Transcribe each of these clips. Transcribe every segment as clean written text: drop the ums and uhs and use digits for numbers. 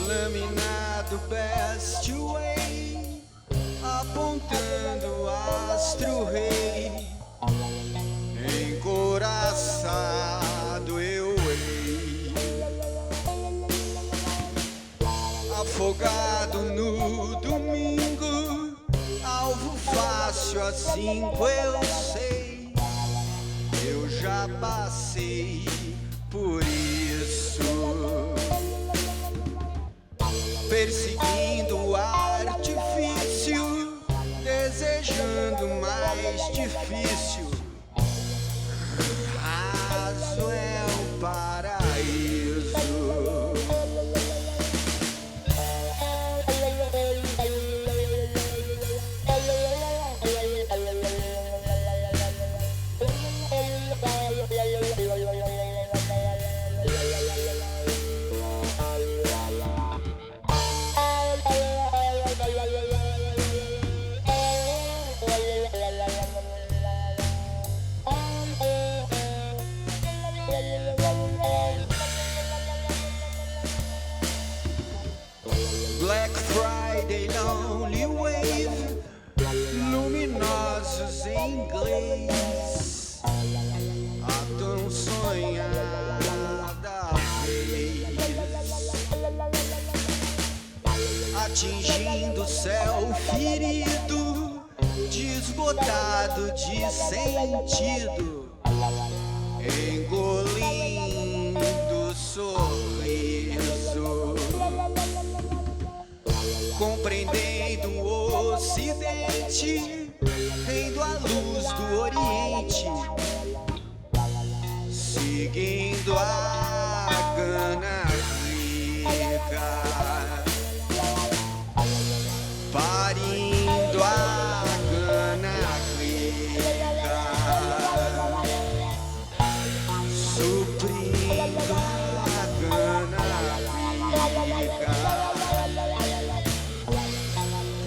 Lâmina do Best Way, apontando astro-rei, encoraçado eu hei, afogado no domingo, alvo fácil, assim eu sei, eu já passei por isso. Perseguindo o artifício, desejando mais difícil. Raso é o paraíso. Black Friday, Lonely Wave, luminosos em inglês, a tão sonhada vez, atingindo o céu ferido, desbotado de sentido, engolindo sorriso. Compreendendo o ocidente, tendo a luz do oriente, seguindo a cana rica, parindo a cana rica, suprindo a cana rica,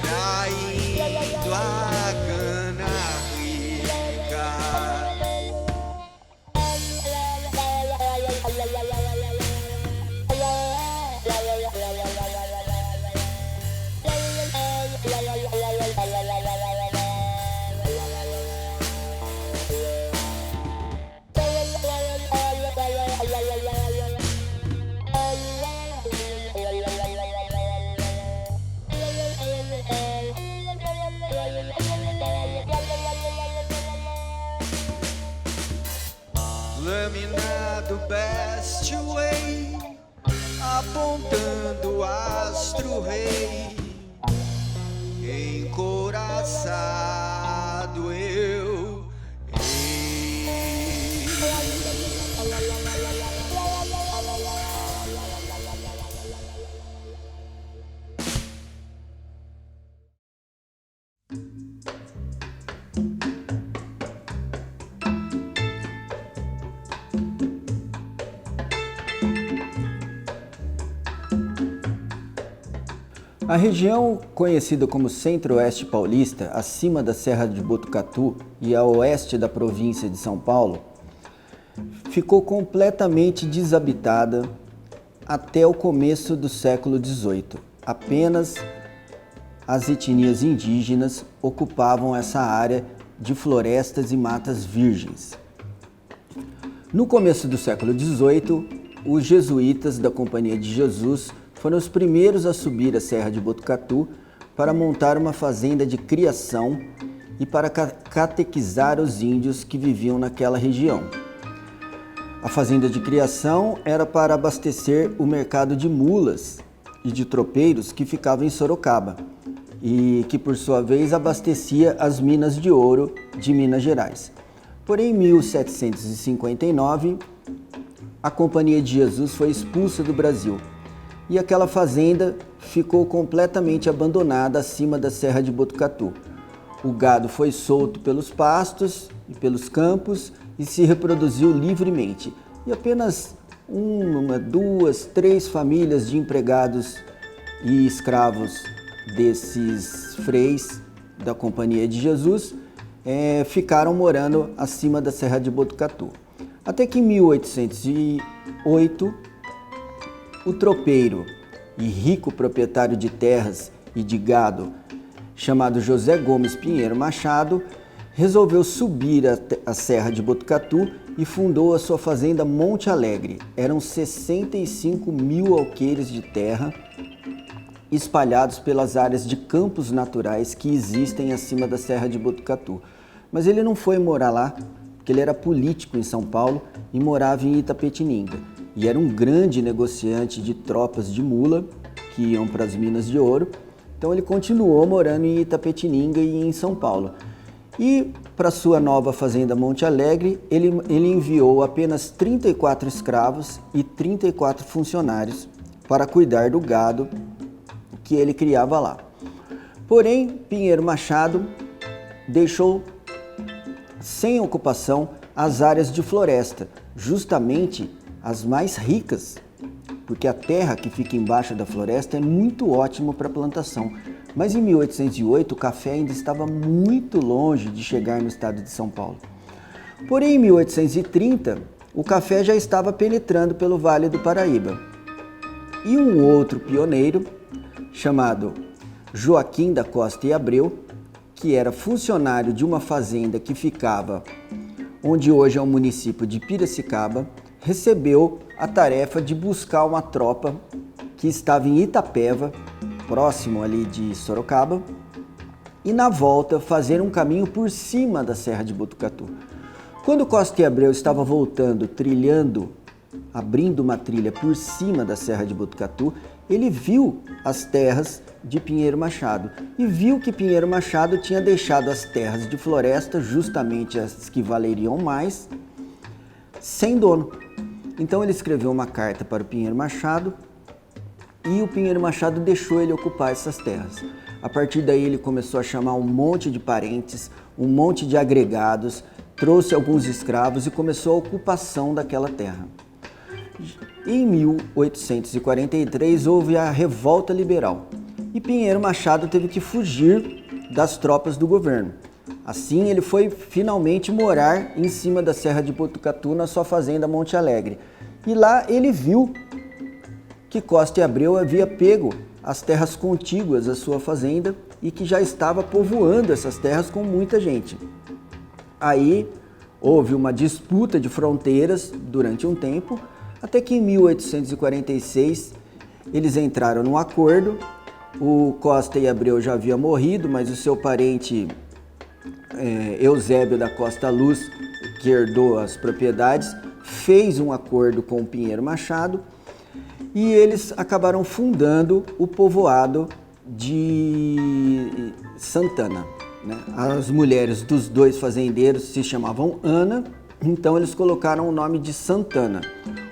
traindo a cana rica. Lâmina do Best Way, apontando astro-rei, encoraçado eu hei. A região conhecida como Centro-Oeste Paulista, acima da Serra de Botucatu e a oeste da província de São Paulo, ficou completamente desabitada até o começo do século XVIII. Apenas as etnias indígenas ocupavam essa área de florestas e matas virgens. No começo do século XVIII, os jesuítas da Companhia de Jesus foram os primeiros a subir a Serra de Botucatu para montar uma fazenda de criação e para catequizar os índios que viviam naquela região. A fazenda de criação era para abastecer o mercado de mulas e de tropeiros que ficava em Sorocaba e que, por sua vez, abastecia as minas de ouro de Minas Gerais. Porém, em 1759, a Companhia de Jesus foi expulsa do Brasil e aquela fazenda ficou completamente abandonada acima da Serra de Botucatu. O gado foi solto pelos pastos e pelos campos e se reproduziu livremente. E apenas uma, duas, três famílias de empregados e escravos desses freis da Companhia de Jesus ficaram morando acima da Serra de Botucatu. Até que em 1808, o tropeiro e rico proprietário de terras e de gado, chamado José Gomes Pinheiro Machado, resolveu subir a Serra de Botucatu e fundou a sua fazenda Monte Alegre. Eram 65 mil alqueires de terra espalhados pelas áreas de campos naturais que existem acima da Serra de Botucatu. Mas ele não foi morar lá, porque ele era político em São Paulo e morava em Itapetininga. E era um grande negociante de tropas de mula que iam para as minas de ouro. Então ele continuou morando em Itapetininga e em São Paulo. E para sua nova fazenda Monte Alegre, ele enviou apenas 34 escravos e 34 funcionários para cuidar do gado que ele criava lá. Porém, Pinheiro Machado deixou sem ocupação as áreas de floresta, justamente as mais ricas, porque a terra que fica embaixo da floresta é muito ótima para plantação. Mas em 1808 o café ainda estava muito longe de chegar no estado de São Paulo. Porém, em 1830, o café já estava penetrando pelo Vale do Paraíba. E um outro pioneiro, chamado Joaquim da Costa e Abreu, que era funcionário de uma fazenda que ficava onde hoje é o município de Piracicaba, recebeu a tarefa de buscar uma tropa que estava em Itapeva, próximo ali de Sorocaba, e na volta fazer um caminho por cima da Serra de Botucatu. Quando Costa e Abreu estava voltando, abrindo uma trilha por cima da Serra de Botucatu, ele viu as terras de Pinheiro Machado e viu que Pinheiro Machado tinha deixado as terras de floresta, justamente as que valeriam mais, sem dono. Então ele escreveu uma carta para o Pinheiro Machado e o Pinheiro Machado deixou ele ocupar essas terras. A partir daí ele começou a chamar um monte de parentes, um monte de agregados, trouxe alguns escravos e começou a ocupação daquela terra. Em 1843 houve a Revolta Liberal e Pinheiro Machado teve que fugir das tropas do governo. Assim, ele foi finalmente morar em cima da Serra de Botucatu, na sua fazenda Monte Alegre. E lá ele viu que Costa e Abreu havia pego as terras contíguas à sua fazenda e que já estava povoando essas terras com muita gente. Aí houve uma disputa de fronteiras durante um tempo, até que em 1846 eles entraram num acordo. O Costa e Abreu já havia morrido, mas o seu parente Eusébio da Costa Luz, que herdou as propriedades, fez um acordo com o Pinheiro Machado e eles acabaram fundando o povoado de Santana. As mulheres dos dois fazendeiros se chamavam Ana, então eles colocaram o nome de Santana.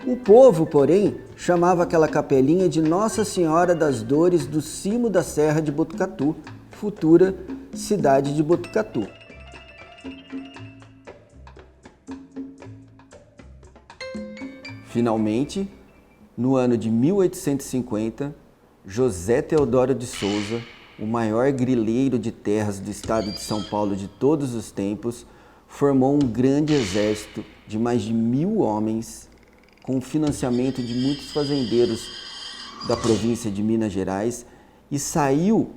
O povo, porém, chamava aquela capelinha de Nossa Senhora das Dores do cimo da Serra de Botucatu, futura cidade de Botucatu. Finalmente, no ano de 1850, José Teodoro de Souza, o maior grileiro de terras do estado de São Paulo de todos os tempos, formou um grande exército de mais de 1.000 homens, com o financiamento de muitos fazendeiros da província de Minas Gerais, e saiu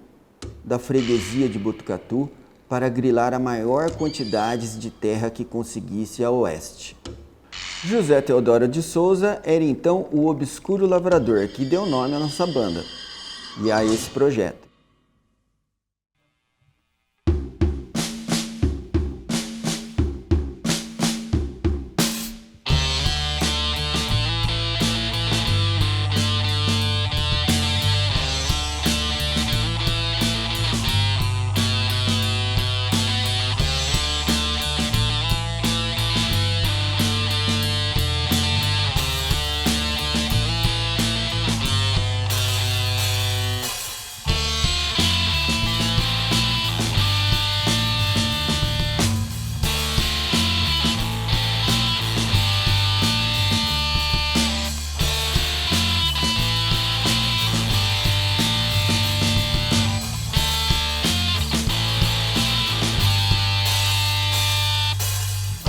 da freguesia de Botucatu para grilar a maior quantidade de terra que conseguisse a oeste. José Teodoro de Souza era então o obscuro lavrador que deu nome à nossa banda e a esse projeto.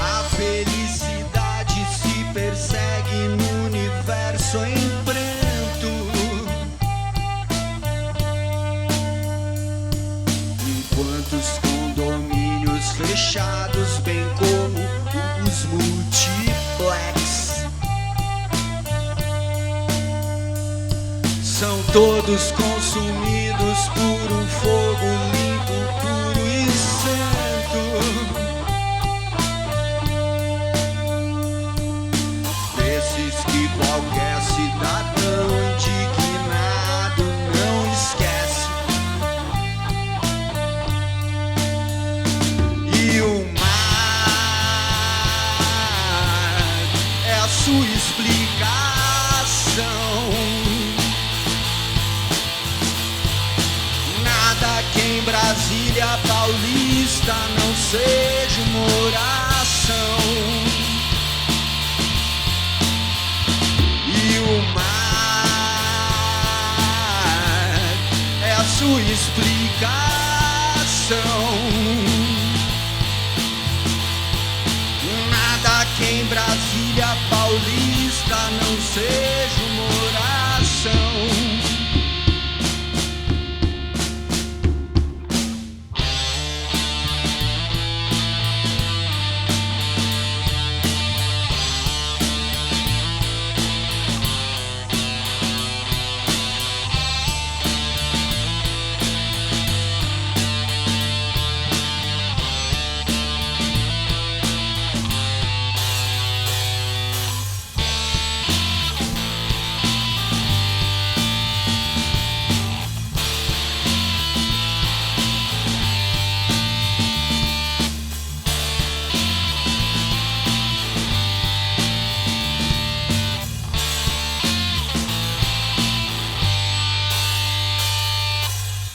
A felicidade se persegue no universo em pranto, enquanto os condomínios fechados, bem como os multiplex, são todos consumidos por um fogo limpo, puro e santo. Desses que qualquer cidadão indignado não esquece. E o mar é a sua explicação. Nada que em Brasília Paulista não seja uma oração. E o mar é a sua explicação. Nada que em Brasília Paulista não seja uma oração.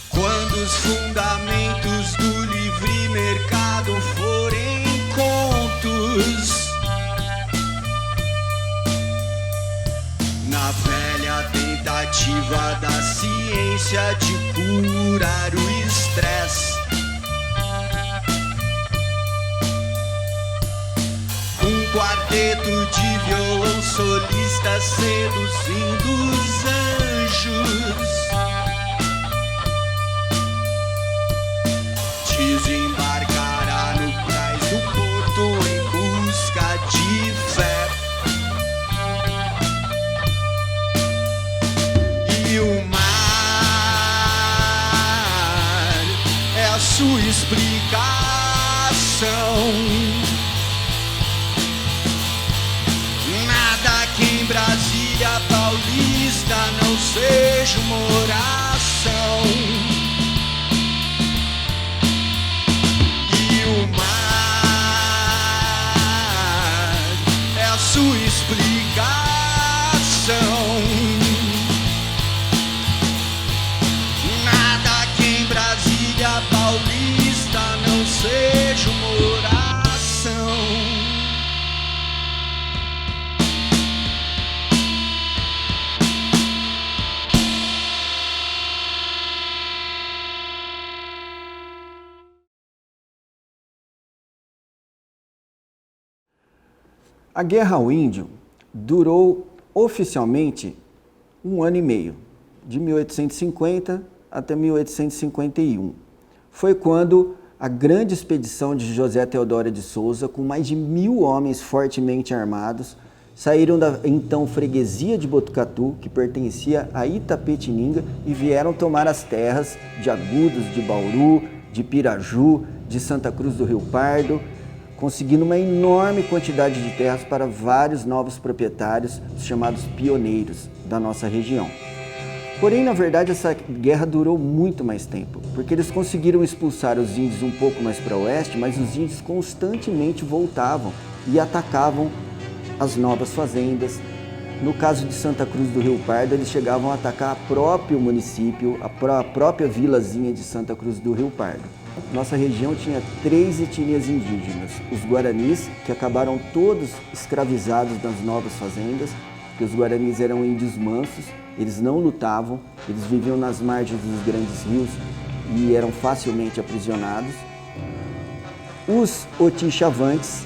Quando os fundamentos do livre mercado forem contos, na velha tentativa da ciência de curar o estresse, um quarteto de violão solista seduzindo os anjos, desembarcará no cais do porto em busca de fé. E o mar é a sua explicação. Nada que em Brasília Paulista não seja uma oração. O mar é a sua explicação. Nada que em Brasília Paulista não seja uma oração. A Guerra ao Índio durou oficialmente 1 ano e meio, de 1850 até 1851. Foi quando a grande expedição de José Teodoro de Souza, com mais de 1.000 homens fortemente armados, saíram da então freguesia de Botucatu, que pertencia a Itapetininga, e vieram tomar as terras de Agudos, de Bauru, de Piraju, de Santa Cruz do Rio Pardo, conseguindo uma enorme quantidade de terras para vários novos proprietários, os chamados pioneiros da nossa região. Porém, na verdade, essa guerra durou muito mais tempo, porque eles conseguiram expulsar os índios um pouco mais para o oeste, mas os índios constantemente voltavam e atacavam as novas fazendas. No caso de Santa Cruz do Rio Pardo, eles chegavam a atacar o próprio município, a própria vilazinha de Santa Cruz do Rio Pardo. Nossa região tinha 3 etnias indígenas: os Guaranis, que acabaram todos escravizados nas novas fazendas, porque os Guaranis eram índios mansos, eles não lutavam, eles viviam nas margens dos grandes rios e eram facilmente aprisionados. Os Otixavantes,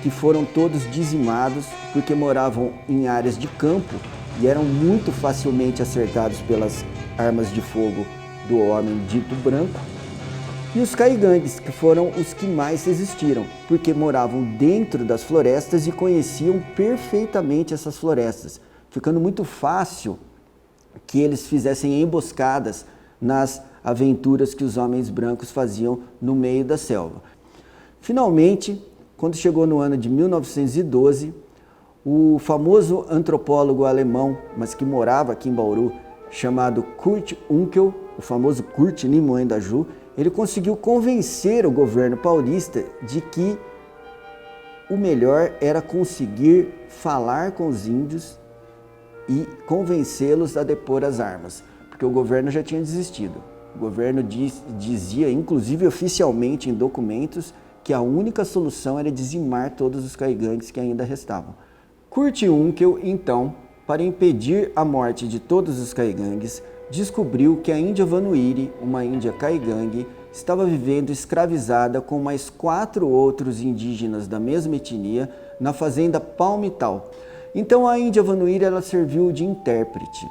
que foram todos dizimados porque moravam em áreas de campo e eram muito facilmente acertados pelas armas de fogo do homem dito branco. E os Caigangues, que foram os que mais resistiram, porque moravam dentro das florestas e conheciam perfeitamente essas florestas, ficando muito fácil que eles fizessem emboscadas nas aventuras que os homens brancos faziam no meio da selva. Finalmente, quando chegou no ano de 1912, o famoso antropólogo alemão, mas que morava aqui em Bauru, chamado Kurt Unckel, o famoso Kurt Nimue da Ju, ele conseguiu convencer o governo paulista de que o melhor era conseguir falar com os índios e convencê-los a depor as armas, porque o governo já tinha desistido. O governo dizia, inclusive oficialmente em documentos, que a única solução era dizimar todos os caigangues que ainda restavam. Kurt Unckel, então, para impedir a morte de todos os caigangues, descobriu que a Índia Vanuiri, uma índia caigangue, estava vivendo escravizada com mais 4 outros indígenas da mesma etnia na fazenda Palmital. Então a Índia Vanuiri ela serviu de intérprete.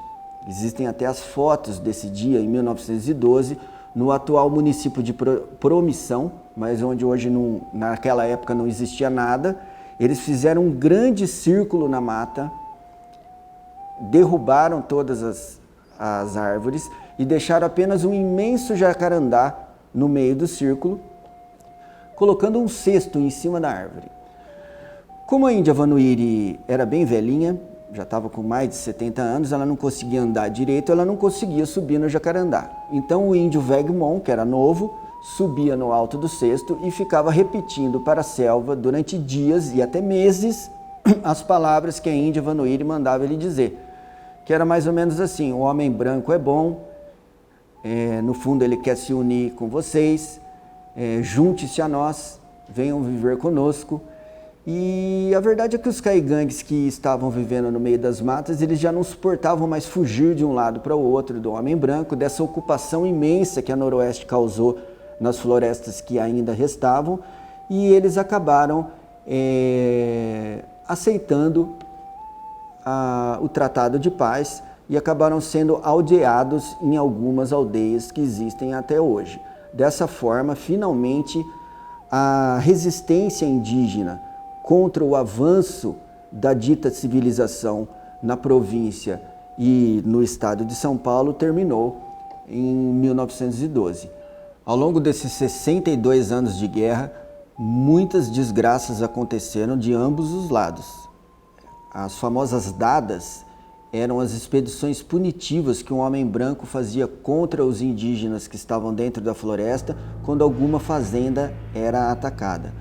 Existem até as fotos desse dia, em 1912, no atual município de Promissão, mas onde hoje, naquela época, não existia nada. Eles fizeram um grande círculo na mata, derrubaram todas as árvores e deixaram apenas um imenso jacarandá no meio do círculo, colocando um cesto em cima da árvore. Como a Índia Vanuiri era bem velhinha, já estava com mais de 70 anos, ela não conseguia andar direito, ela não conseguia subir no jacarandá. Então o índio Vegmon, que era novo, subia no alto do cesto e ficava repetindo para a selva durante dias e até meses as palavras que a Índia Vanuiri mandava ele dizer, que era mais ou menos assim: o homem branco é bom, no fundo ele quer se unir com vocês, junte-se a nós, venham viver conosco. E a verdade é que os caigangues que estavam vivendo no meio das matas, eles já não suportavam mais fugir de um lado para o outro do homem branco, dessa ocupação imensa que a Noroeste causou nas florestas que ainda restavam, e eles acabaram aceitando o Tratado de Paz e acabaram sendo aldeados em algumas aldeias que existem até hoje. Dessa forma, finalmente, a resistência indígena contra o avanço da dita civilização na província e no estado de São Paulo terminou em 1912. Ao longo desses 62 anos de guerra, muitas desgraças aconteceram de ambos os lados. As famosas dadas eram as expedições punitivas que um homem branco fazia contra os indígenas que estavam dentro da floresta quando alguma fazenda era atacada.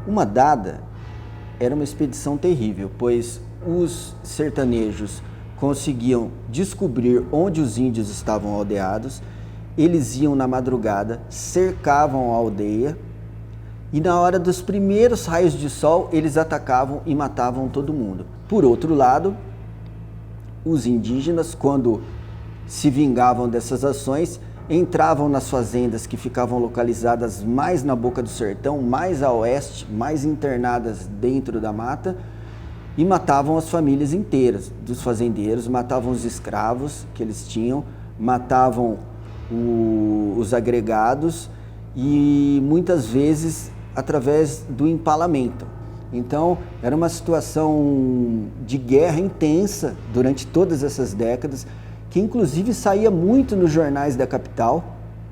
Uma dada era uma expedição terrível, pois os sertanejos conseguiam descobrir onde os índios estavam aldeados, eles iam na madrugada, cercavam a aldeia e na hora dos primeiros raios de sol eles atacavam e matavam todo mundo. Por outro lado, os indígenas, quando se vingavam dessas ações, entravam nas fazendas que ficavam localizadas mais na boca do sertão, mais a oeste, mais internadas dentro da mata, e matavam as famílias inteiras dos fazendeiros, matavam os escravos que eles tinham, matavam os agregados e muitas vezes através do empalamento. Então, era uma situação de guerra intensa durante todas essas décadas, que inclusive saía muito nos jornais da capital.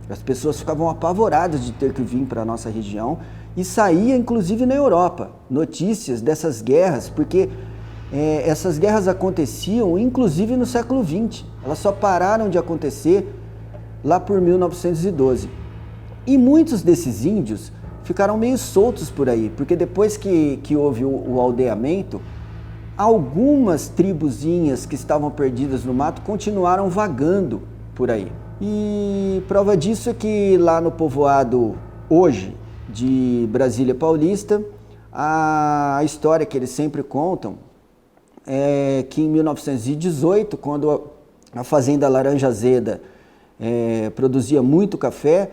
As pessoas ficavam apavoradas de ter que vir para a nossa região, e saía inclusive na Europa notícias dessas guerras, porque essas guerras aconteciam inclusive no século XX. Elas só pararam de acontecer lá por 1912. E muitos desses índios ficaram meio soltos por aí, porque depois que houve o aldeamento, algumas tribuzinhas que estavam perdidas no mato continuaram vagando por aí. E prova disso é que lá no povoado hoje de Brasília Paulista, a história que eles sempre contam é que em 1918, quando a fazenda Laranja Azeda produzia muito café,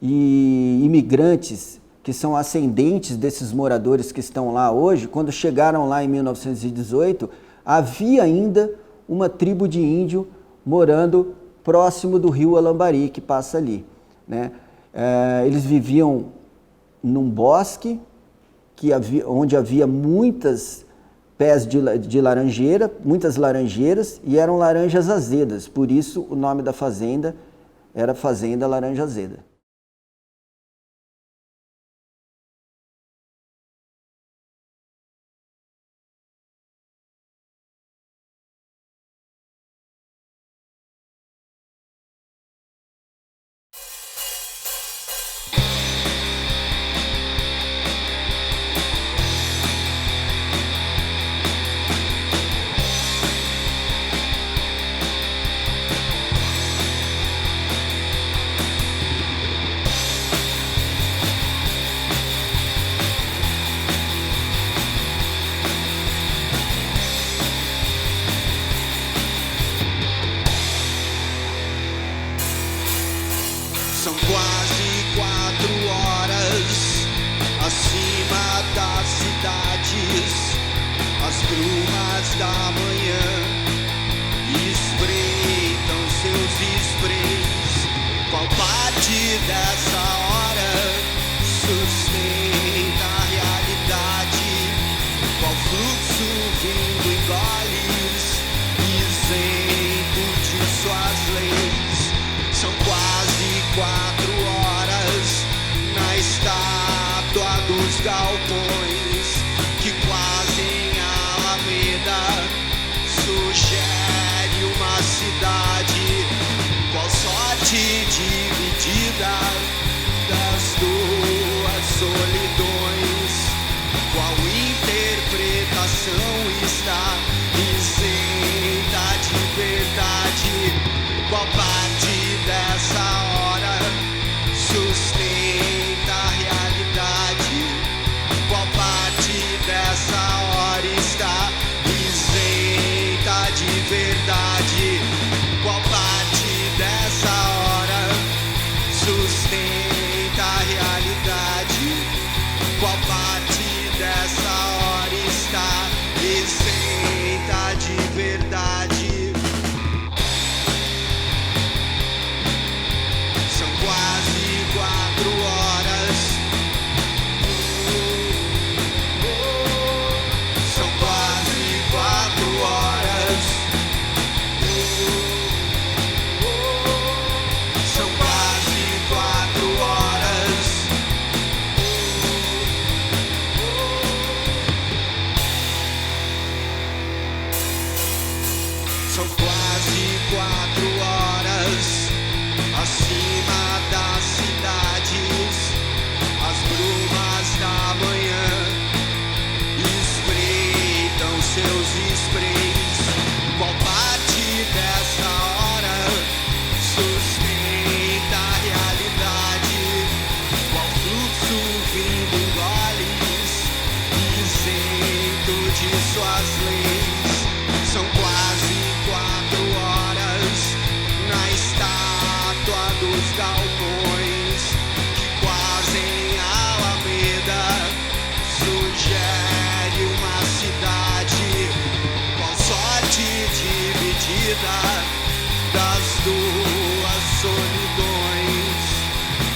e imigrantes que são ascendentes desses moradores que estão lá hoje, quando chegaram lá em 1918, havia ainda uma tribo de índio morando próximo do rio Alambari, que passa ali, né? Eles viviam num bosque onde havia muitas pés de laranjeira, muitas laranjeiras, e eram laranjas azedas, por isso o nome da fazenda era Fazenda Laranja Azeda. São quase 4 horas acima das cidades, as brumas da manhã espreitam seus sprays. Qual parte dessa hora sustenta a realidade? Qual fluxo vindo em goles, isento de suas leis? São quase 4 horas na estátua dos galpões que quase em Alameda sugere uma cidade. Qual sorte dividida das duas solidões? Qual interpretação está isenta de verdade? Qual parte dessa hora sustenta a realidade? Qual parte dessa hora está isenta de verdade? Qual parte dessa hora sustenta a realidade? Qual parte dessa hora está isenta de verdade? Quase 4 horas. São quase 4 horas. São quase 4 horas. São quase 4 horas acima das cidades, as brumas da manhã espreitam seus sprays. Qual parte dessa hora sustenta a realidade? Qual fluxo vindo em goles, isento de suas leis? São quase 4 horas na estátua dos galpões que quase em Alameda sugere uma cidade. Qual sorte dividida das duas solidões?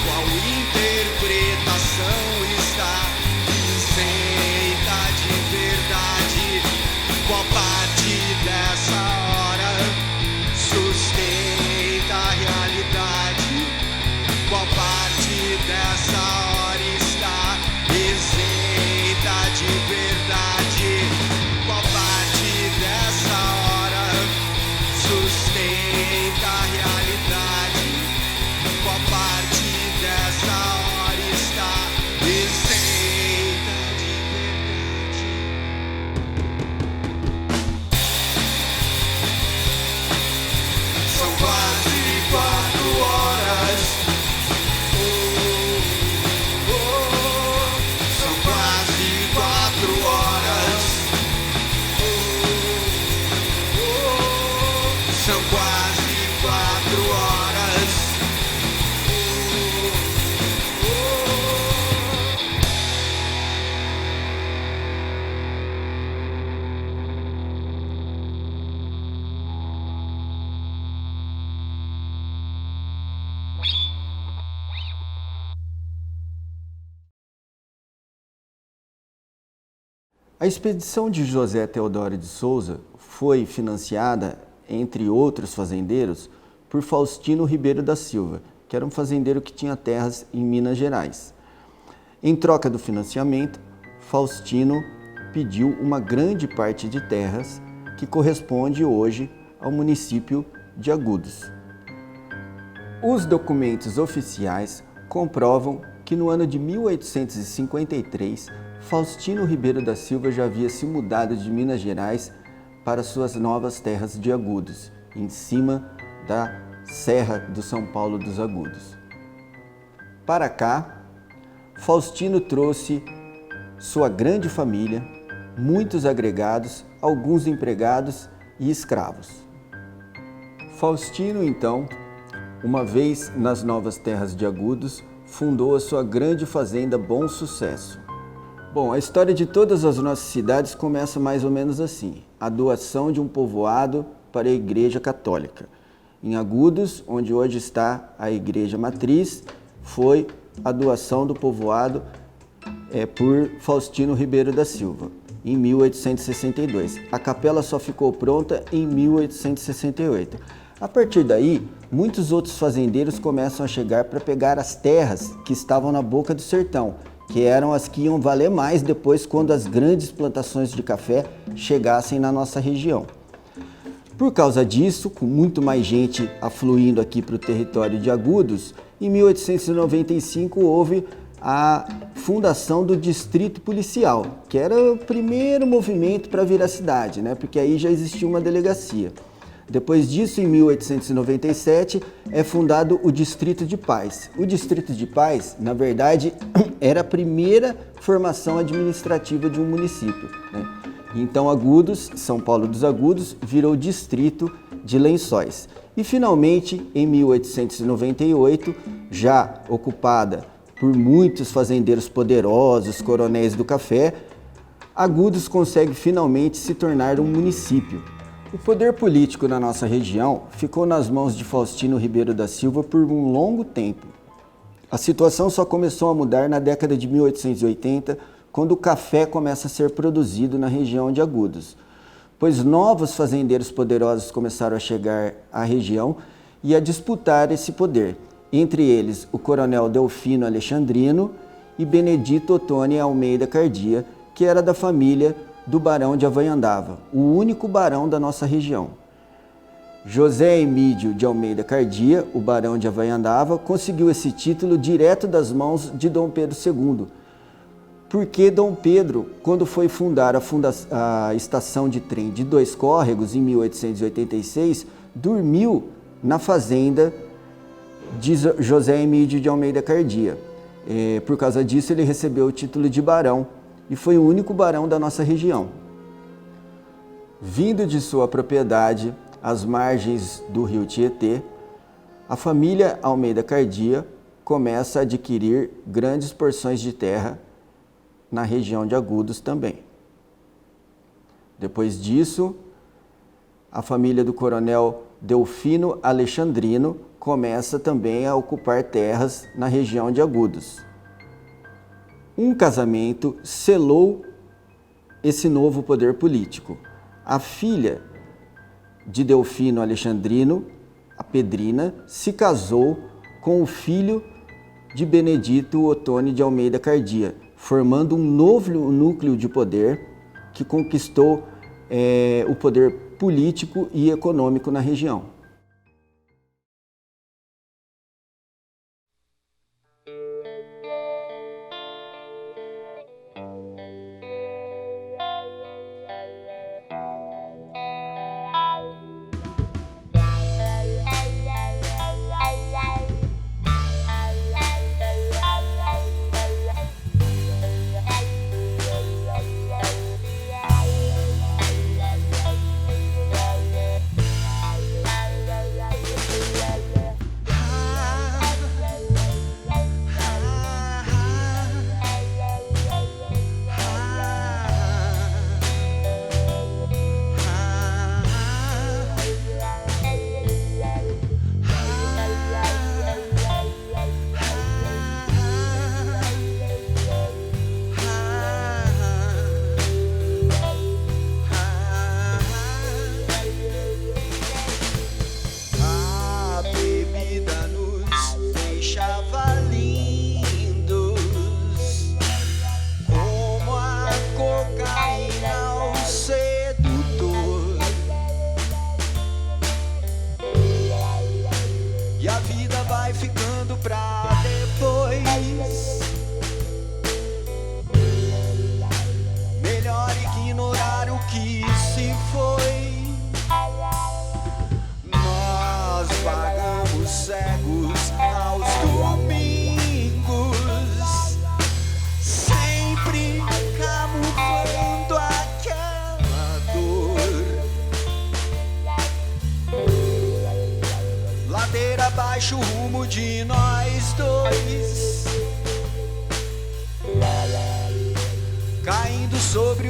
Qual A expedição de José Teodoro de Souza foi financiada, entre outros fazendeiros, por Faustino Ribeiro da Silva, que era um fazendeiro que tinha terras em Minas Gerais. Em troca do financiamento, Faustino pediu uma grande parte de terras que corresponde hoje ao município de Agudos. Os documentos oficiais comprovam que no ano de 1853, Faustino Ribeiro da Silva já havia se mudado de Minas Gerais para suas novas terras de Agudos, em cima da Serra do São Paulo dos Agudos. Para cá, Faustino trouxe sua grande família, muitos agregados, alguns empregados e escravos. Faustino, então, uma vez nas novas terras de Agudos, fundou a sua grande fazenda Bom Sucesso. Bom, a história de todas as nossas cidades começa mais ou menos assim: a doação de um povoado para a Igreja Católica. Em Agudos, onde hoje está a Igreja Matriz, foi a doação do povoado por Faustino Ribeiro da Silva, em 1862. A capela só ficou pronta em 1868. A partir daí, muitos outros fazendeiros começam a chegar para pegar as terras que estavam na boca do sertão, que eram as que iam valer mais depois quando as grandes plantações de café chegassem na nossa região. Por causa disso, com muito mais gente afluindo aqui para o território de Agudos, em 1895 houve a fundação do Distrito Policial, que era o primeiro movimento para vir à cidade, né? Porque aí já existia uma delegacia. Depois disso, em 1897, é fundado o Distrito de Paz. O Distrito de Paz, na verdade, era a primeira formação administrativa de um município, né? Então, Agudos, São Paulo dos Agudos, virou Distrito de Lençóis. E, finalmente, em 1898, já ocupada por muitos fazendeiros poderosos, coronéis do café, Agudos consegue finalmente se tornar um município. O poder político na nossa região ficou nas mãos de Faustino Ribeiro da Silva por um longo tempo. A situação só começou a mudar na década de 1880, quando o café começa a ser produzido na região de Agudos, pois novos fazendeiros poderosos começaram a chegar à região e a disputar esse poder, entre eles o coronel Delfino Alexandrino e Benedito Ottoni Almeida Cardia, que era da família do Barão de Avanhandava, o único barão da nossa região. José Emídio de Almeida Cardia, o Barão de Avanhandava, conseguiu esse título direto das mãos de Dom Pedro II, porque Dom Pedro, quando foi fundar a estação de trem de Dois Córregos, em 1886, dormiu na fazenda de José Emídio de Almeida Cardia. Por causa disso, ele recebeu o título de barão e foi o único barão da nossa região. Vindo de sua propriedade, às margens do rio Tietê, a família Almeida Cardia começa a adquirir grandes porções de terra na região de Agudos também. Depois disso, a família do coronel Delfino Alexandrino começa também a ocupar terras na região de Agudos. Um casamento selou esse novo poder político. A filha de Delfino Alexandrino, a Pedrina, se casou com o filho de Benedito Ottoni de Almeida Cardia, formando um novo núcleo de poder que conquistou o poder político e econômico na região.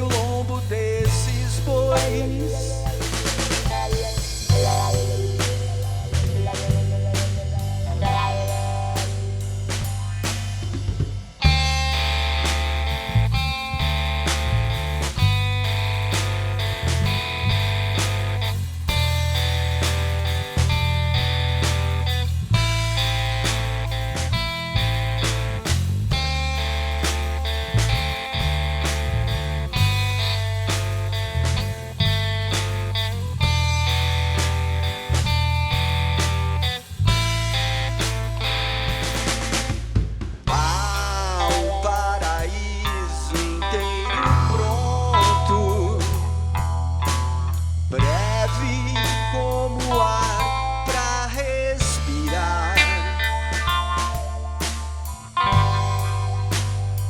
sobre o lombo desses bois.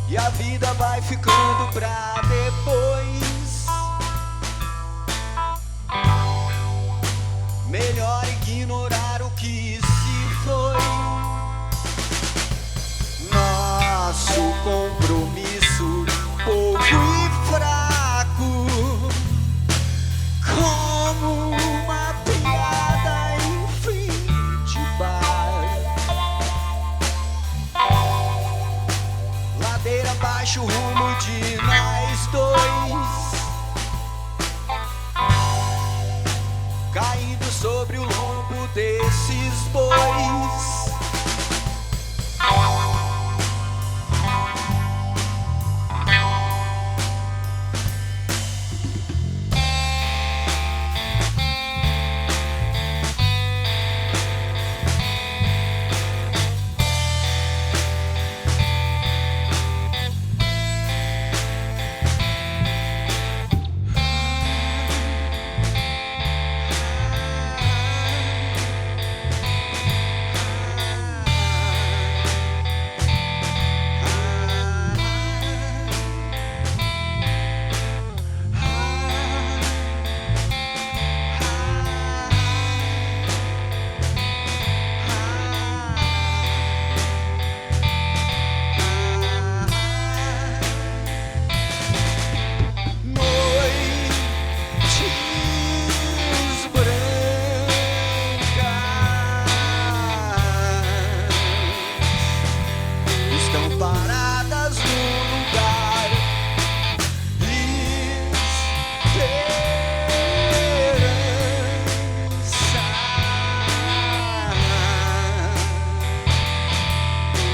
E a vida vai ficando pra depois. Melhor ignorar o que se foi. Nosso compromisso pouco e fraco, como uma piada em fim de bar. Ladeira abaixo, rumo de nós dois, caindo sobre o lombo desses bois.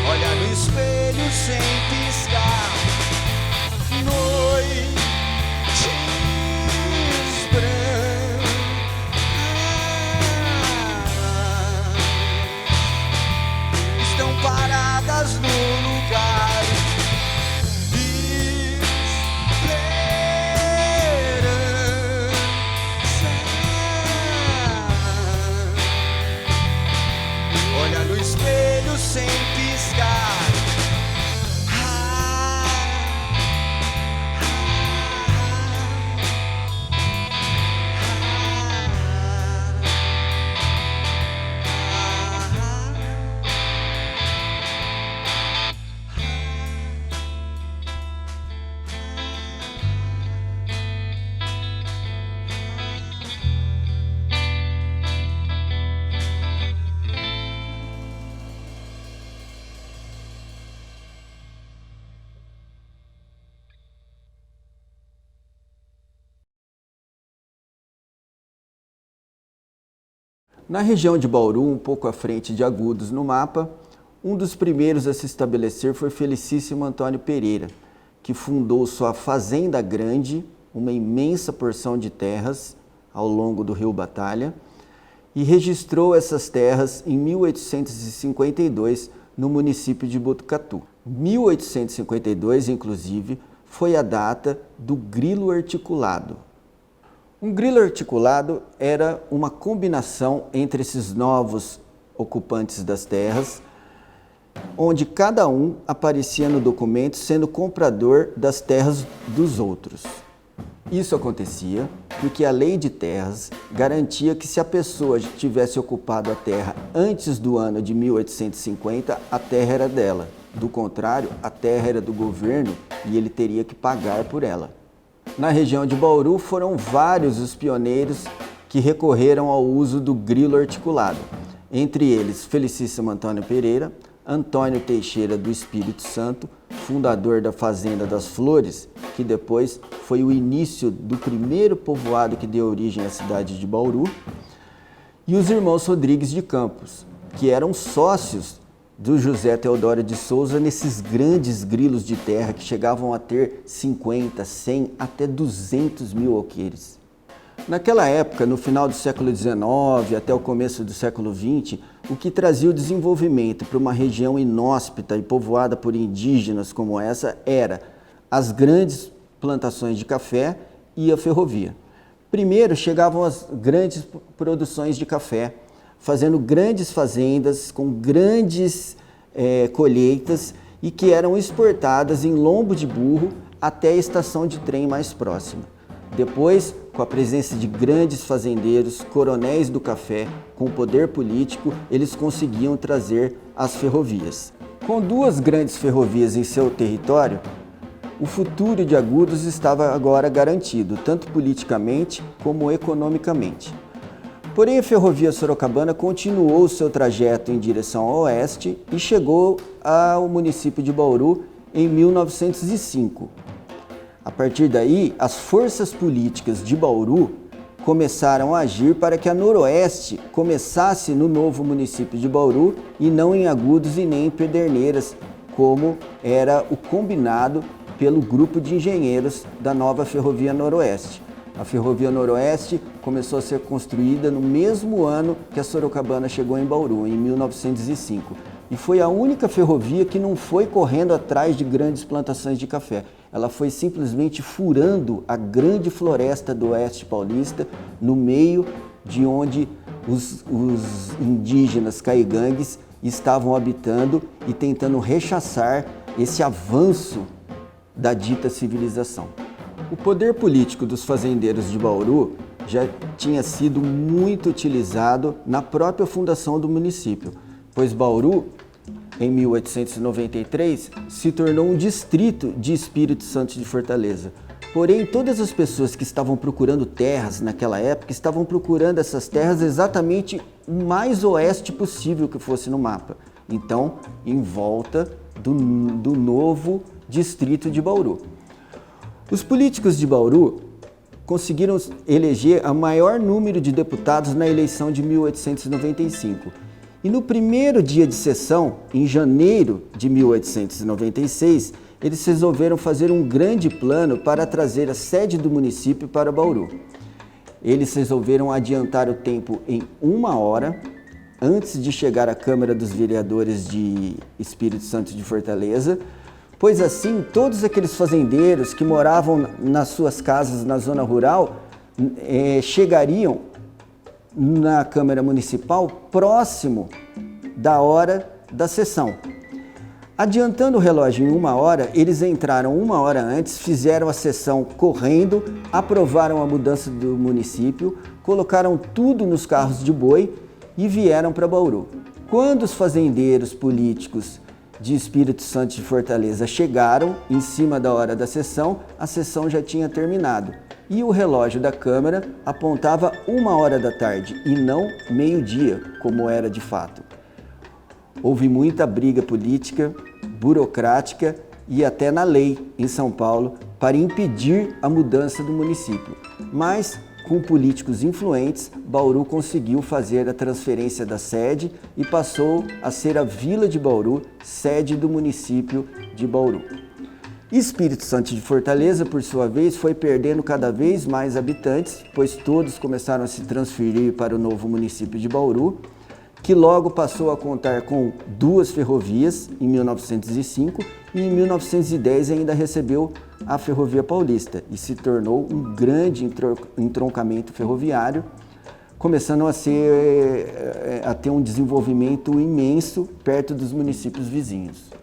Olha no espelho sem piscar, noites brancas estão paradas no lugar, esperança. Olha no espelho sem piscar. Na região de Bauru, um pouco à frente de Agudos no mapa, um dos primeiros a se estabelecer foi Felicíssimo Antônio Pereira, que fundou sua Fazenda Grande, uma imensa porção de terras ao longo do rio Batalha, e registrou essas terras em 1852 no município de Botucatu. 1852, inclusive, foi a data do grilo articulado. Um grilo articulado era uma combinação entre esses novos ocupantes das terras, onde cada um aparecia no documento sendo comprador das terras dos outros. Isso acontecia porque a lei de terras garantia que se a pessoa tivesse ocupado a terra antes do ano de 1850, a terra era dela. Do contrário, a terra era do governo e ele teria que pagar por ela. Na região de Bauru foram vários os pioneiros que recorreram ao uso do grilo articulado, entre eles Felicíssimo Antônio Pereira, Antônio Teixeira do Espírito Santo, fundador da Fazenda das Flores, que depois foi o início do primeiro povoado que deu origem à cidade de Bauru, e os irmãos Rodrigues de Campos, que eram sócios do José Teodoro de Souza nesses grandes grilos de terra que chegavam a ter 50, 100, até 200 mil alqueires. Naquela época, no final do século XIX até o começo do século XX, o que trazia o desenvolvimento para uma região inóspita e povoada por indígenas como essa era as grandes plantações de café e a ferrovia. Primeiro chegavam as grandes produções de café, fazendo grandes fazendas com grandes colheitas e que eram exportadas em lombo de burro até a estação de trem mais próxima. Depois, com a presença de grandes fazendeiros, coronéis do café, com poder político, eles conseguiam trazer as ferrovias. Com duas grandes ferrovias em seu território, o futuro de Agudos estava agora garantido, tanto politicamente como economicamente. Porém, a ferrovia Sorocabana continuou seu trajeto em direção ao oeste e chegou ao município de Bauru em 1905. A partir daí, as forças políticas de Bauru começaram a agir para que a Noroeste começasse no novo município de Bauru e não em Agudos e nem em Pederneiras, como era o combinado pelo grupo de engenheiros da nova Ferrovia Noroeste. A Ferrovia Noroeste começou a ser construída no mesmo ano que a Sorocabana chegou em Bauru, em 1905. E foi a única ferrovia que não foi correndo atrás de grandes plantações de café. Ela foi simplesmente furando a grande floresta do oeste paulista, no meio de onde os indígenas caigangues estavam habitando e tentando rechaçar esse avanço da dita civilização. O poder político dos fazendeiros de Bauru já tinha sido muito utilizado na própria fundação do município, pois Bauru, em 1893, se tornou um distrito de Espírito Santo de Fortaleza. Porém, todas as pessoas que estavam procurando terras naquela época estavam procurando essas terras exatamente o mais oeste possível que fosse no mapa. Então, em volta do novo distrito de Bauru. Os políticos de Bauru conseguiram eleger o maior número de deputados na eleição de 1895. E no primeiro dia de sessão, em janeiro de 1896, eles resolveram fazer um grande plano para trazer a sede do município para Bauru. Eles resolveram adiantar o tempo em 1 hora, antes de chegar à Câmara dos Vereadores de Espírito Santo de Fortaleza, pois assim todos aqueles fazendeiros que moravam nas suas casas na zona rural chegariam na Câmara Municipal próximo da hora da sessão. Adiantando o relógio em 1 hora, eles entraram 1 hora antes, fizeram a sessão correndo, aprovaram a mudança do município, colocaram tudo nos carros de boi e vieram para Bauru. Quando os fazendeiros políticos de Espírito Santo de Fortaleza chegaram em cima da hora da sessão, a sessão já tinha terminado e o relógio da Câmara apontava 1 hora da tarde e não meio-dia, como era de fato. Houve muita briga política, burocrática e até na lei em São Paulo para impedir a mudança do município. Mas, com políticos influentes, Bauru conseguiu fazer a transferência da sede e passou a ser a Vila de Bauru, sede do município de Bauru. Espírito Santo de Fortaleza, por sua vez, foi perdendo cada vez mais habitantes, pois todos começaram a se transferir para o novo município de Bauru, que logo passou a contar com 2 ferrovias em 1905 e em 1910 ainda recebeu a Ferrovia Paulista e se tornou um grande entroncamento ferroviário, começando a ter um desenvolvimento imenso perto dos municípios vizinhos.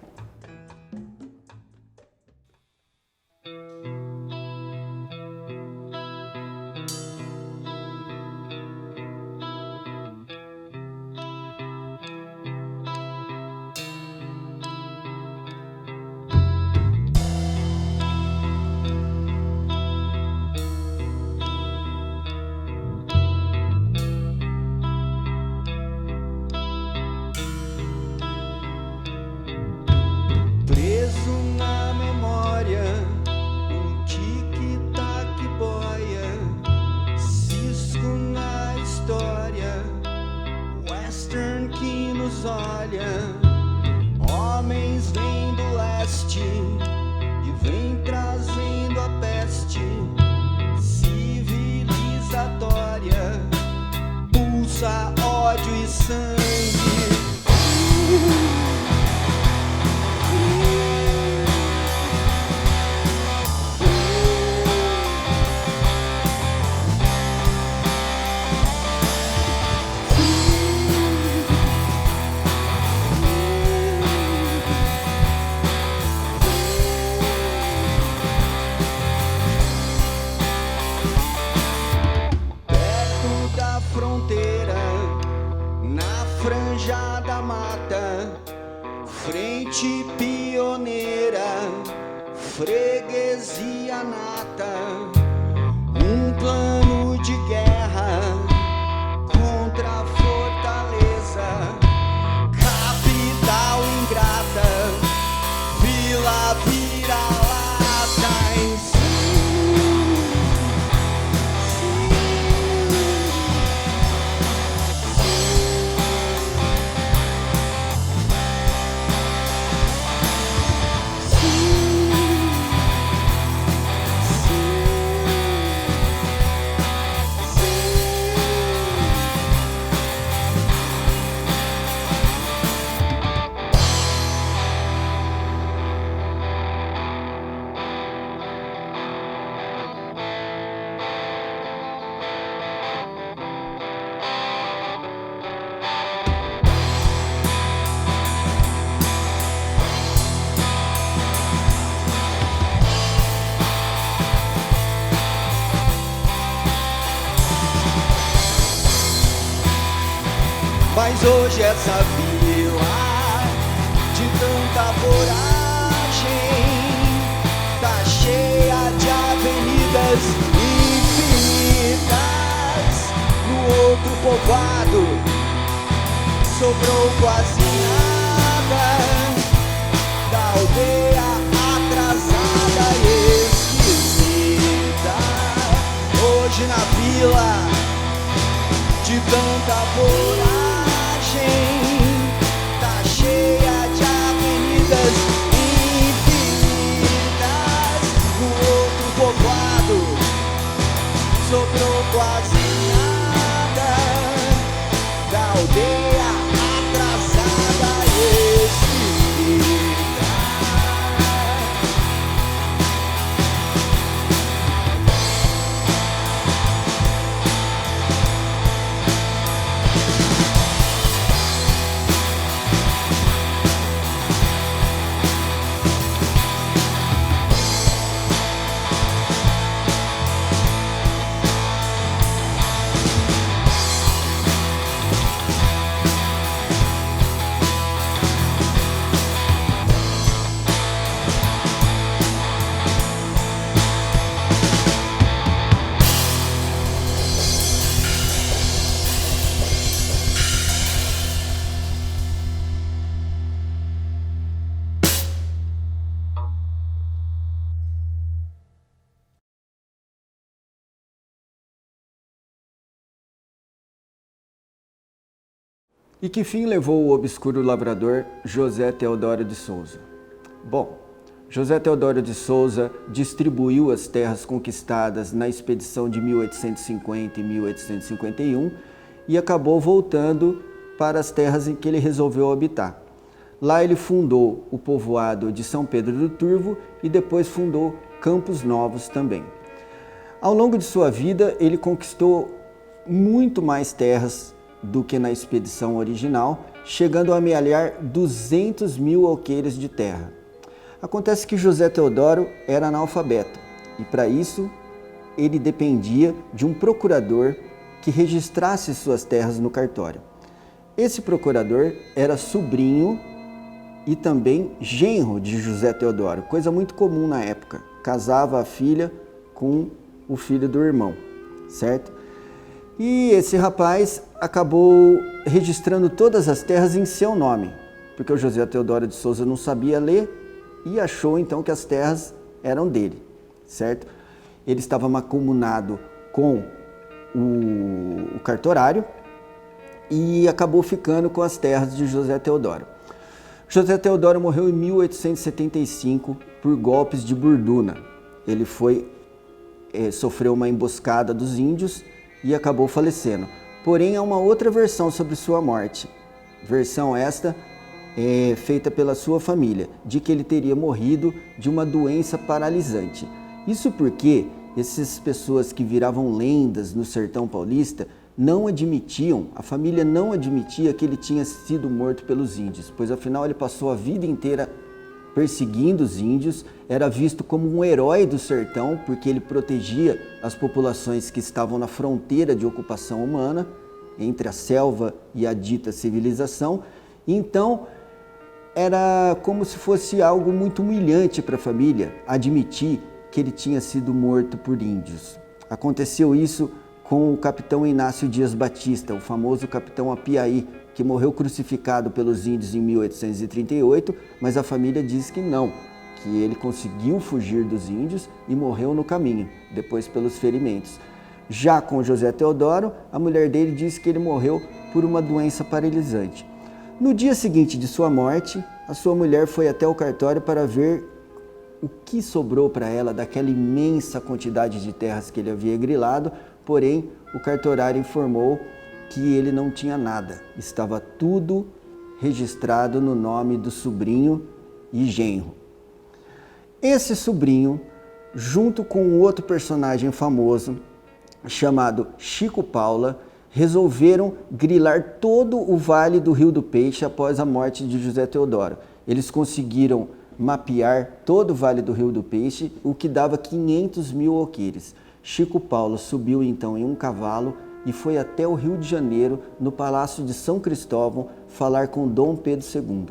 sangue. Fronteira, na franja da mata, frente pioneira, freguesia nata, um plano de guerra contra a fortaleza, capital ingrata, vila vira-lata em si. Mas hoje essa vila, de tanta coragem, tá cheia de avenidas infinitas. No outro povoado sobrou quase nada da aldeia atrasada e esquisita. Hoje na vila, de tanta coragem, tá cheia de avenidas infinitas. No outro povoado sobrou quase nada da aldeia atrasada e esquisita. E que fim levou o obscuro lavrador José Teodoro de Souza? Bom, José Teodoro de Souza distribuiu as terras conquistadas na expedição de 1850 e 1851 e acabou voltando para as terras em que ele resolveu habitar. Lá ele fundou o povoado de São Pedro do Turvo e depois fundou Campos Novos também. Ao longo de sua vida, ele conquistou muito mais terras do que na expedição original, chegando a amealhar 200 mil alqueires de terra. Acontece que José Teodoro era analfabeto e, para isso, ele dependia de um procurador que registrasse suas terras no cartório. Esse procurador era sobrinho e também genro de José Teodoro, coisa muito comum na época. Casava a filha com o filho do irmão, certo? E esse rapaz acabou registrando todas as terras em seu nome, porque o José Teodoro de Souza não sabia ler e achou então que as terras eram dele, certo? Ele estava mancomunado com o cartorário e acabou ficando com as terras de José Teodoro. José Teodoro morreu em 1875 por golpes de burduna. Ele sofreu uma emboscada dos índios e acabou falecendo. Porém, há uma outra versão sobre sua morte. Versão esta feita pela sua família, de que ele teria morrido de uma doença paralisante. Isso porque essas pessoas que viravam lendas no sertão paulista não admitiam, a família não admitia que ele tinha sido morto pelos índios, pois afinal ele passou a vida inteira perseguindo os índios, era visto como um herói do sertão, porque ele protegia as populações que estavam na fronteira de ocupação humana, entre a selva e a dita civilização. Então, era como se fosse algo muito humilhante para a família admitir que ele tinha sido morto por índios. Aconteceu isso com o capitão Inácio Dias Batista, o famoso capitão Apiaí, que morreu crucificado pelos índios em 1838, mas a família diz que não, que ele conseguiu fugir dos índios e morreu no caminho, depois pelos ferimentos. Já com José Teodoro, a mulher dele diz que ele morreu por uma doença paralisante. No dia seguinte de sua morte, a sua mulher foi até o cartório para ver o que sobrou para ela daquela imensa quantidade de terras que ele havia grilado, porém o cartorário informou que ele não tinha nada, estava tudo registrado no nome do sobrinho e genro. Esse sobrinho, junto com um outro personagem famoso, chamado Chico Paula, resolveram grilar todo o Vale do Rio do Peixe após a morte de José Teodoro. Eles conseguiram mapear todo o Vale do Rio do Peixe, o que dava 500 mil alqueires. Chico Paulo subiu então em um cavalo e foi até o Rio de Janeiro, no Palácio de São Cristóvão, falar com Dom Pedro II.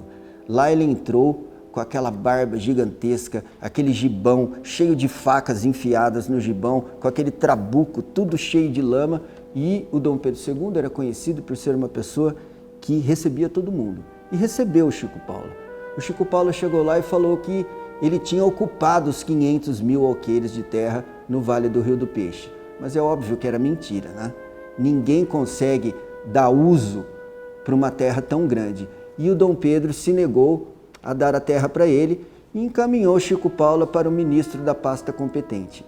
Lá ele entrou com aquela barba gigantesca, aquele gibão cheio de facas enfiadas no gibão, com aquele trabuco tudo cheio de lama, e o Dom Pedro II era conhecido por ser uma pessoa que recebia todo mundo. E recebeu o Chico Paulo. O Chico Paulo chegou lá e falou que ele tinha ocupado os 500 mil alqueires de terra no Vale do Rio do Peixe. Mas é óbvio que era mentira, né? Ninguém consegue dar uso para uma terra tão grande. E o Dom Pedro se negou a dar a terra para ele e encaminhou Chico Paulo para o ministro da pasta competente.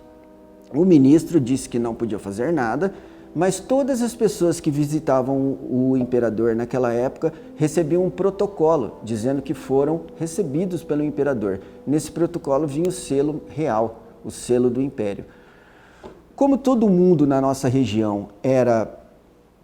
O ministro disse que não podia fazer nada, mas todas as pessoas que visitavam o imperador naquela época recebiam um protocolo dizendo que foram recebidos pelo imperador. Nesse protocolo vinha o selo real, o selo do império. Como todo mundo na nossa região era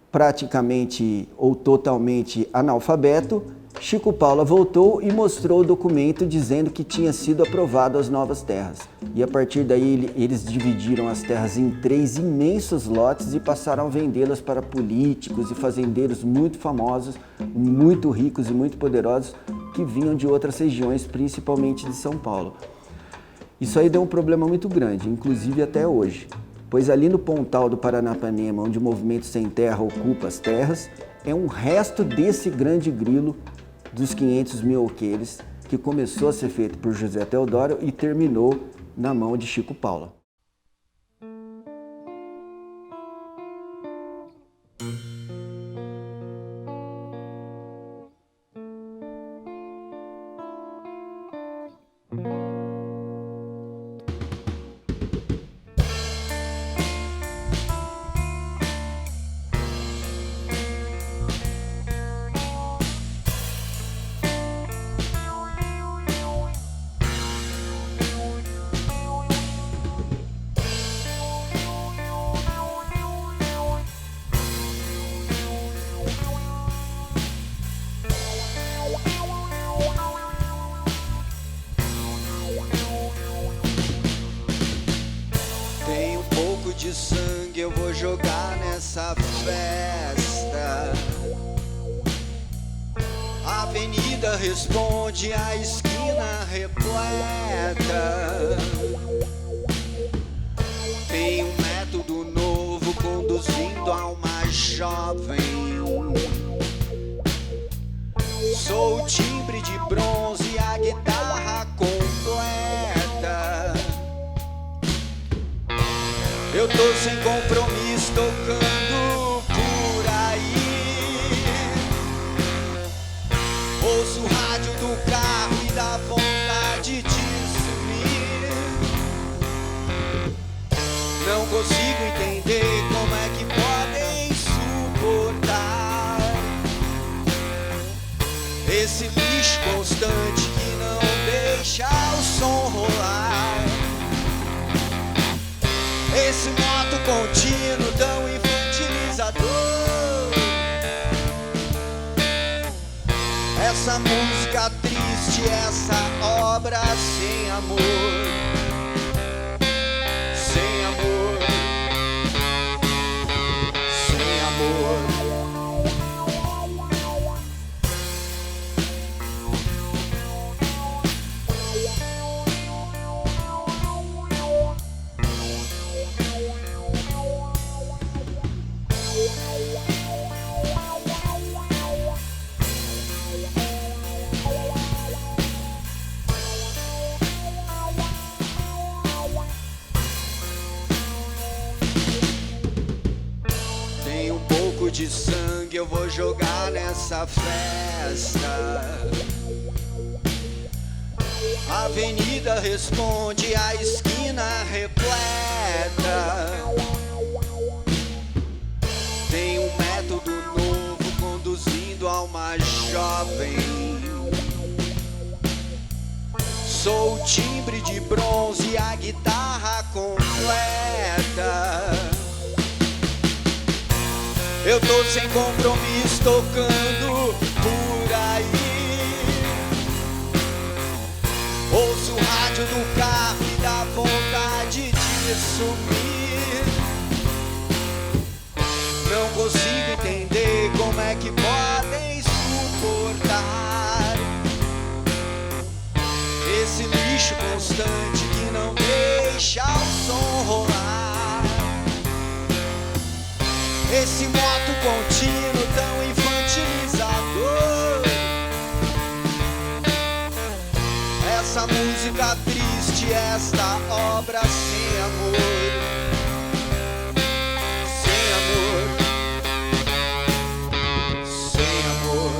praticamente ou totalmente analfabeto, Chico Paulo voltou e mostrou o documento dizendo que tinha sido aprovado as novas terras. E a partir daí eles dividiram as terras em 3 imensos lotes e passaram a vendê-las para políticos e fazendeiros muito famosos, muito ricos e muito poderosos, que vinham de outras regiões, principalmente de São Paulo. Isso aí deu um problema muito grande, inclusive até hoje, pois ali no Pontal do Paranapanema, onde o Movimento Sem Terra ocupa as terras, é um resto desse grande grilo dos 500 mil alqueires que começou a ser feito por José Teodoro e terminou na mão de Chico Paulo. De sangue eu vou jogar nessa festa. A avenida responde, a esquina repleta. Tem um método novo conduzindo a uma jovem. Sou o timbre de bronze, a guitarra completa. Eu tô sem compromisso, tocando por aí. Ouço o rádio do carro e dá vontade de sumir. Não consigo entender como é que podem esse lixo constante que não deixa o som rolar, esse moto contínuo tão infantilizador, essa música triste, essa obra sem amor, sem amor, sem amor. De sangue eu vou jogar nessa festa. A avenida responde, a esquina repleta. Tem um método novo conduzindo a uma jovem. Sou o timbre de bronze, a guitarra completa. Eu tô sem compromisso tocando por aí. Ouço o rádio do carro e dá vontade de sumir. Não consigo entender como é que podem suportar esse lixo constante que não deixa o som rolar, esse moto contínuo tão infantilizador, essa música triste, esta obra sem amor, sem amor, sem amor.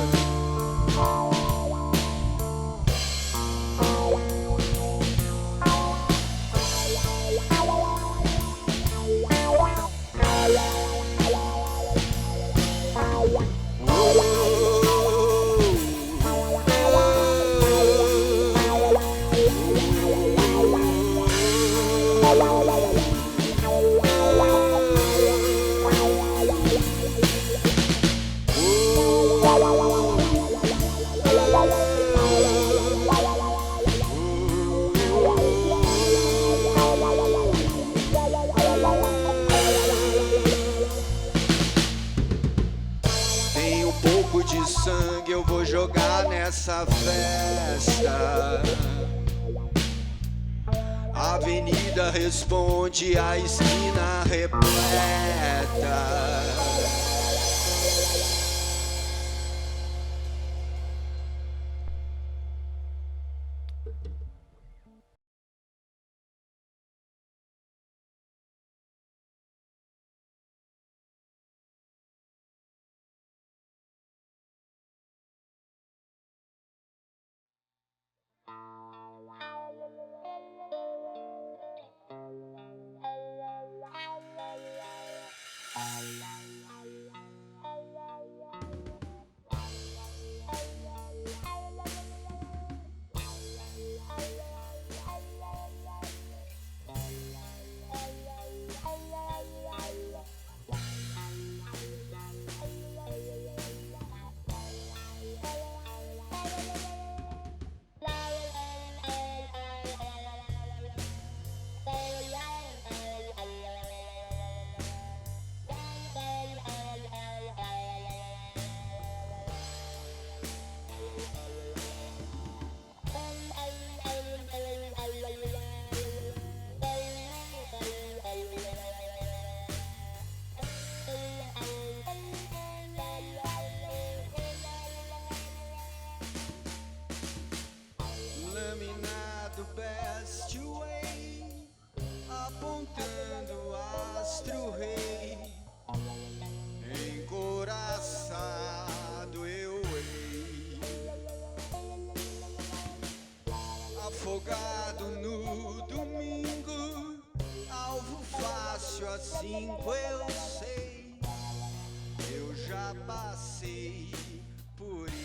De sangue eu vou jogar nessa festa. A avenida responde, a esquina repleta. Best Way, apontando astro rei, encoraçado eu hei, afogado no domingo, alvo fácil às 5 eu sei, eu já passei por isso.